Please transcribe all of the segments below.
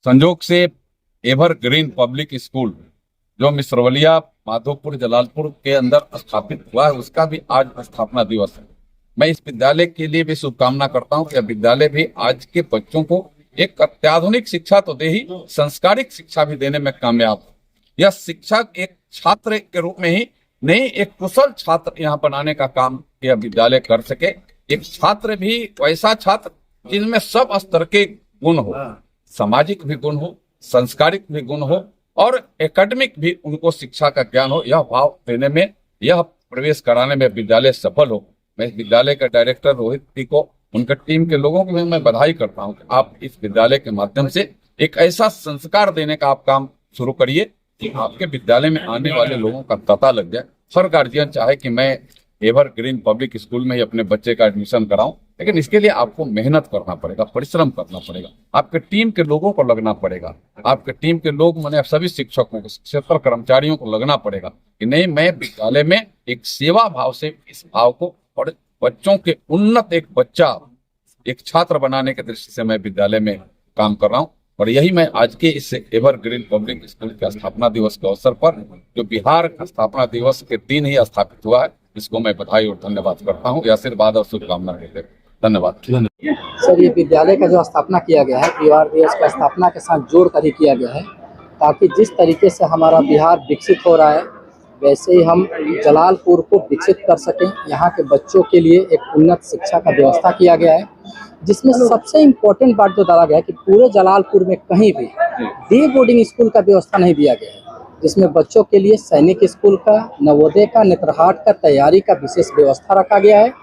संजोग से ever green public school जो मिसरवलिया माधोपुर जलालपुर के अंदर स्थापित हुआ है, उसका भी आज स्थापना दिवस है। मैं इस विद्यालय के लिए भी शुभकामना करता हूं कि विद्यालय भी आज के बच्चों को एक अत्याधुनिक शिक्षा तो दे ही, संस्कारिक शिक्षा भी देने में कामयाब हो। यह शिक्षक एक छात्र के रूप में ही नहीं, एक कुशल छात्र यहाँ बनाने का काम यह विद्यालय कर सके। एक छात्र भी वैसा छात्र जिनमें सब स्तर के गुण हो, सामाजिक भी गुण हो, संस्कारिक भी गुण हो और एकेडमिक भी उनको शिक्षा का ज्ञान हो। यह भाव देने में, यह प्रवेश कराने में विद्यालय सफल हो। मैं विद्यालय के डायरेक्टर रोहित जी को, उनके टीम के लोगों को भी मैं बधाई करता हूं कि आप इस विद्यालय के माध्यम से एक ऐसा संस्कार देने का आप काम शुरू करिए कि आपके विद्यालय में आने वाले लोगों का पता लग जाए। हर गार्जियन चाहे कि मैं एवर ग्रीन पब्लिक स्कूल में ही अपने बच्चे का एडमिशन कराऊं, लेकिन इसके लिए आपको मेहनत करना पड़ेगा, परिश्रम करना पड़ेगा, आपके टीम के लोगों को लगना पड़ेगा। आपके टीम के लोग मैंने सभी शिक्षकों को, शिक्षक कर्मचारियों को लगना पड़ेगा कि नहीं, मैं विद्यालय में एक सेवा भाव से इस भाव को और बच्चों के उन्नत एक बच्चा, एक छात्र बनाने के दृष्टि से मैं विद्यालय में काम कर रहा हूँ। और यही मैं आज के इस एवर ग्रीन पब्लिक स्कूल के स्थापना दिवस के अवसर पर, जो बिहार का स्थापना दिवस के दिन ही स्थापित हुआ है, इसको मैं बधाई और धन्यवाद करता हूँ। आशीर्वाद और शुभकामना देते हैं। धन्यवाद। सर, ये विद्यालय का जो स्थापना किया गया है, बिहार दिवस का स्थापना के साथ जोड़ कर ही किया गया है, ताकि जिस तरीके से हमारा बिहार विकसित हो रहा है वैसे ही हम जलालपुर को विकसित कर सकें। यहाँ के बच्चों के लिए एक उन्नत शिक्षा का व्यवस्था किया गया है, जिसमें सबसे इम्पोर्टेंट बात जो डाला गया है कि पूरे जलालपुर में कहीं भी डे बोर्डिंग स्कूल का व्यवस्था नहीं दिया गया है, जिसमें बच्चों के लिए सैनिक स्कूल का, नवोदय का, नेत्रहाट का तैयारी का विशेष व्यवस्था रखा गया है।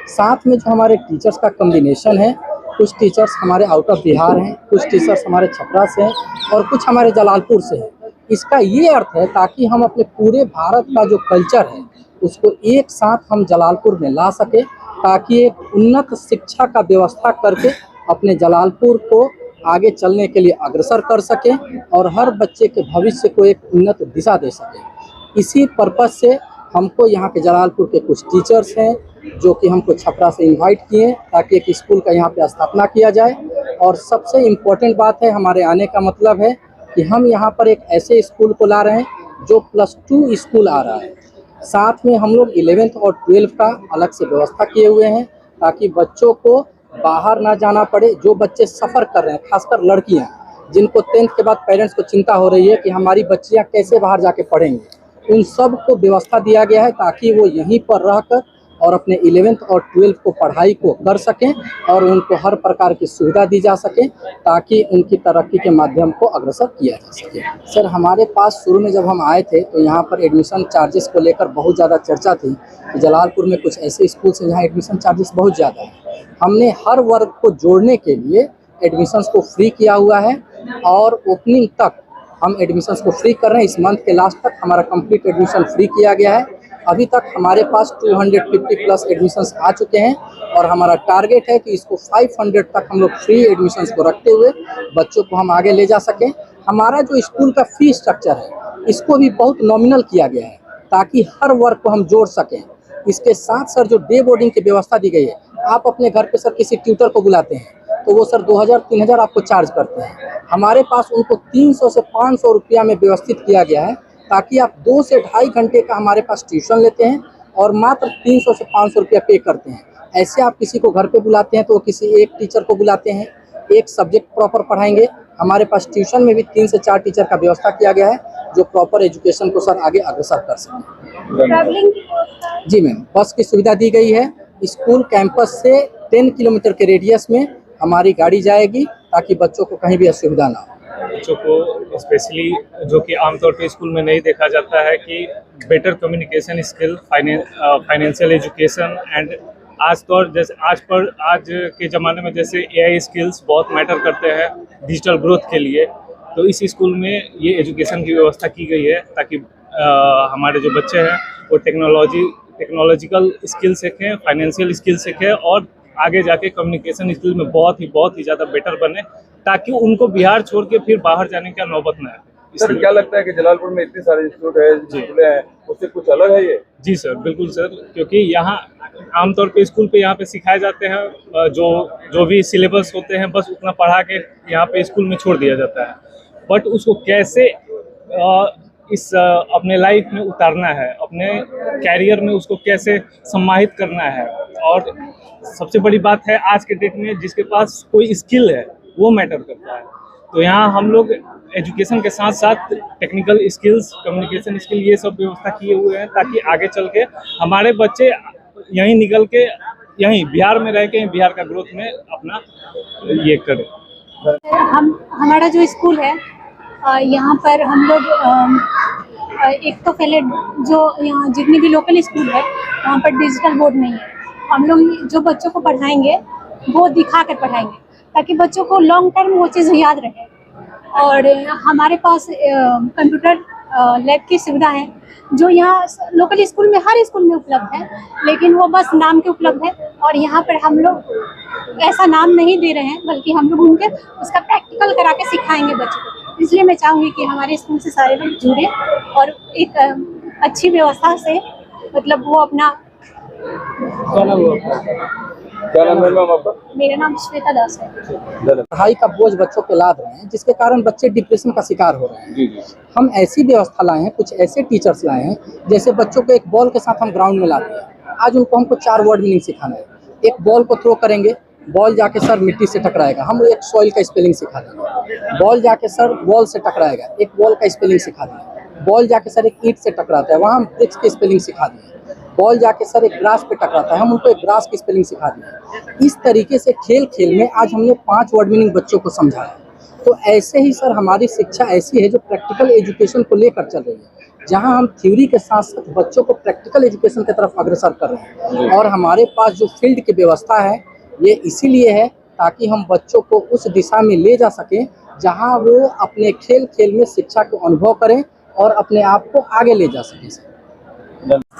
साथ में जो हमारे टीचर्स का कम्बिनेशन है, कुछ टीचर्स हमारे आउट ऑफ बिहार हैं, कुछ टीचर्स हमारे छपरा से हैं और कुछ हमारे जलालपुर से हैं। इसका ये अर्थ है ताकि हम अपने पूरे भारत का जो कल्चर है उसको एक साथ हम जलालपुर में ला सके, ताकि एक उन्नत शिक्षा का व्यवस्था करके अपने जलालपुर को आगे चलने के लिए अग्रसर कर सके और हर बच्चे के भविष्य को एक उन्नत दिशा दे सके। इसी पर्पज से हमको यहाँ के जलालपुर के कुछ टीचर्स हैं जो कि हमको छपरा से इनवाइट किए ताकि एक स्कूल का यहाँ पे स्थापना किया जाए। और सबसे इम्पोर्टेंट बात है, हमारे आने का मतलब है कि हम यहाँ पर एक ऐसे स्कूल को ला रहे हैं जो +2 स्कूल आ रहा है। साथ में हम लोग 11th और 12th का अलग से व्यवस्था किए हुए हैं, ताकि बच्चों को बाहर ना जाना पड़े। जो बच्चे सफ़र कर रहे हैं, खासकर लड़कियां जिनको 10th के बाद पेरेंट्स को चिंता हो रही है कि हमारी बच्चियां कैसे बाहर जाके पढ़ेंगी, उन सब को व्यवस्था दिया गया है ताकि वो यहीं पर रहकर और अपने 11th और 12th को पढ़ाई को कर सकें और उनको हर प्रकार की सुविधा दी जा सके, ताकि उनकी तरक्की के माध्यम को अग्रसर किया जा सके। सर, हमारे पास शुरू में जब हम आए थे तो यहाँ पर एडमिशन चार्जेस को लेकर बहुत ज़्यादा चर्चा थी कि जलालपुर में कुछ ऐसे स्कूल हैं जहाँ एडमिशन चार्जेस बहुत ज़्यादा है। हमने हर वर्ग को जोड़ने के लिए एडमिशन्स को फ्री किया हुआ है और ओपनिंग तक हम एडमिशन्स को फ्री कर रहे हैं। इस मंथ के लास्ट तक हमारा कंप्लीट एडमिशन फ्री किया गया है। अभी तक हमारे पास 250+ एडमिशन्स आ चुके हैं और हमारा टारगेट है कि इसको 500 तक हम लोग फ्री एडमिशन्स को रखते हुए बच्चों को हम आगे ले जा सकें। हमारा जो स्कूल का फी स्ट्रक्चर है इसको भी बहुत नॉमिनल किया गया है ताकि हर वर्ग को हम जोड़ सकें। इसके साथ सर, जो डे बोर्डिंग की व्यवस्था दी गई है, आप अपने घर पे सर किसी ट्यूटर को बुलाते हैं तो वो सर 2000-3000 आपको चार्ज करते हैं। हमारे पास उनको 300 से 500 रुपया में व्यवस्थित किया गया है ताकि आप 2 से ढाई घंटे का हमारे पास ट्यूशन लेते हैं और मात्र 300 से 500 रुपया पे करते हैं। ऐसे आप किसी को घर पे बुलाते हैं तो किसी एक टीचर को बुलाते हैं, एक सब्जेक्ट प्रॉपर पढ़ाएंगे। हमारे पास ट्यूशन में भी 3 से 4 टीचर का व्यवस्था किया गया है जो प्रॉपर एजुकेशन को सर आगे अग्रसर कर सकें। जी मैम, बस की सुविधा दी गई है। स्कूल कैंपस से 10 किलोमीटर के रेडियस में हमारी गाड़ी जाएगी ताकि बच्चों को कहीं भी असुविधा ना हो। बच्चों को स्पेशली जो कि आमतौर पे स्कूल में नहीं देखा जाता है कि better communication skill, financial education and आज के ज़माने में जैसे AI स्किल्स बहुत मैटर करते हैं डिजिटल ग्रोथ के लिए। तो इस स्कूल में ये एजुकेशन की व्यवस्था की गई है ताकि हमारे जो बच्चे हैं वो टेक्नोलॉजिकल स्किल सीखें, फाइनेंशियल स्किल सीखें और आगे जाके कम्युनिकेशन स्किल में बहुत ही ज़्यादा बेटर बने, ताकि उनको बिहार छोड़ के फिर बाहर जाने का नौबत न आए। इसलिए क्या लगता है कि जलालपुर में इतने सारे इंस्टीट्यूट है स्कूलें हैं, उससे कुछ अलग है ये? जी सर, बिल्कुल सर, क्योंकि यहाँ आमतौर पे स्कूल पे यहाँ पे सिखाए जाते हैं जो भी सिलेबस होते हैं, बस उतना पढ़ा के यहाँ पे स्कूल में छोड़ दिया जाता है। बट उसको कैसे अपने लाइफ में उतारना है, अपने कैरियर में उसको कैसे सम्मानित करना है, और सबसे बड़ी बात है आज के डेट में जिसके पास कोई स्किल है वो मैटर करता है। तो यहाँ हम लोग एजुकेशन के साथ साथ टेक्निकल स्किल्स, कम्युनिकेशन स्किल, ये सब व्यवस्था किए हुए हैं ताकि आगे चल के हमारे बच्चे यहीं निकल के यहीं बिहार में रह के बिहार का ग्रोथ में अपना ये करें। हमारा जो स्कूल है यहाँ पर हम लोग एक तो पहले जो यहाँ जितने भी लोकल स्कूल है वहाँ पर डिजिटल बोर्ड नहीं है। हम लोग जो बच्चों को पढ़ाएंगे वो दिखा कर पढ़ाएंगे ताकि बच्चों को लॉन्ग टर्म वो चीज़ याद रहे। और हमारे पास कंप्यूटर लैब की सुविधा है जो यहाँ लोकल स्कूल में हर स्कूल में उपलब्ध है, लेकिन वो बस नाम के उपलब्ध है। और यहाँ पर हम लोग ऐसा नाम नहीं दे रहे हैं बल्कि हम लोग उनके उसका प्रैक्टिकल करा के सिखाएंगे बच्चों को। इसलिए मैं चाहूँगी कि हमारे स्कूल से सारे लोग जुड़े और एक अच्छी व्यवस्था से मतलब वो अपना। क्या नाम है मैम आपका? मेरा नाम श्वेता दास है। पढ़ाई का बोझ बच्चों पे लाद रहे हैं जिसके कारण बच्चे डिप्रेशन का शिकार हो रहे हैं। जी जी। हम ऐसी व्यवस्था लाए हैं, कुछ ऐसे टीचर्स लाए हैं जैसे बच्चों को एक बॉल के साथ हम ग्राउंड में लाते हैं। आज उनको हमको 4 वर्ड मीनिंग सिखाना है। एक बॉल को थ्रो करेंगे, बॉल जाके सर मिट्टी से टकराएगा, हम एक सॉइल का स्पेलिंग सिखा देंगे। बॉल जाके सर वॉल से टकराएगा, एक वॉल का स्पेलिंग सिखा देंगे। बॉल जाके सर एक ईंट से टकराता है, वहाँ हम ब्रिक्स की स्पेलिंग सिखा देंगे। बॉल जाके सर एक ग्रास पे टकराता है, हम उनको एक ग्रास की स्पेलिंग सिखा देंगे। इस तरीके से खेल खेल में आज हमने 5 वर्ड मीनिंग बच्चों को समझाया। तो ऐसे ही सर हमारी शिक्षा ऐसी है जो प्रैक्टिकल एजुकेशन को लेकर चल रही है, जहां हम थ्योरी के साथ साथ बच्चों को प्रैक्टिकल एजुकेशन की तरफ अग्रसर कर रहे हैं। और हमारे पास जो फील्ड की व्यवस्था है ये इसीलिए है ताकि हम बच्चों को उस दिशा में ले जा सकें जहां वो अपने खेल खेल में शिक्षा को अनुभव करें और अपने आप को आगे ले जा सकें।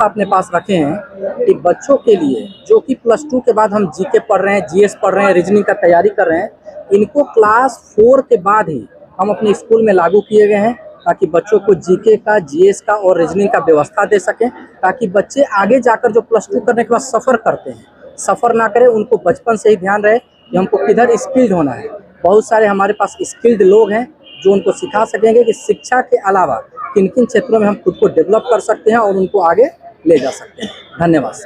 अपने पास रखे हैं कि बच्चों के लिए जो कि +2 के बाद हम जीके पढ़ रहे हैं, जीएस पढ़ रहे हैं, रीजनिंग का तैयारी कर रहे हैं, इनको क्लास 4 के बाद ही हम अपने स्कूल में लागू किए गए हैं ताकि बच्चों को जीके का, जीएस का और रीजनिंग का व्यवस्था दे सकें, ताकि बच्चे आगे जाकर जो +2 करने के बाद सफ़र करते हैं सफ़र ना करें। उनको बचपन से ही ध्यान रहे कि हमको किधर स्किल्ड होना है। बहुत सारे हमारे पास स्किल्ड लोग हैं जो उनको सिखा सकेंगे कि शिक्षा के अलावा किन किन क्षेत्रों में हम खुद को डेवलप कर सकते हैं और उनको आगे ले जा सकते हैं। धन्यवाद।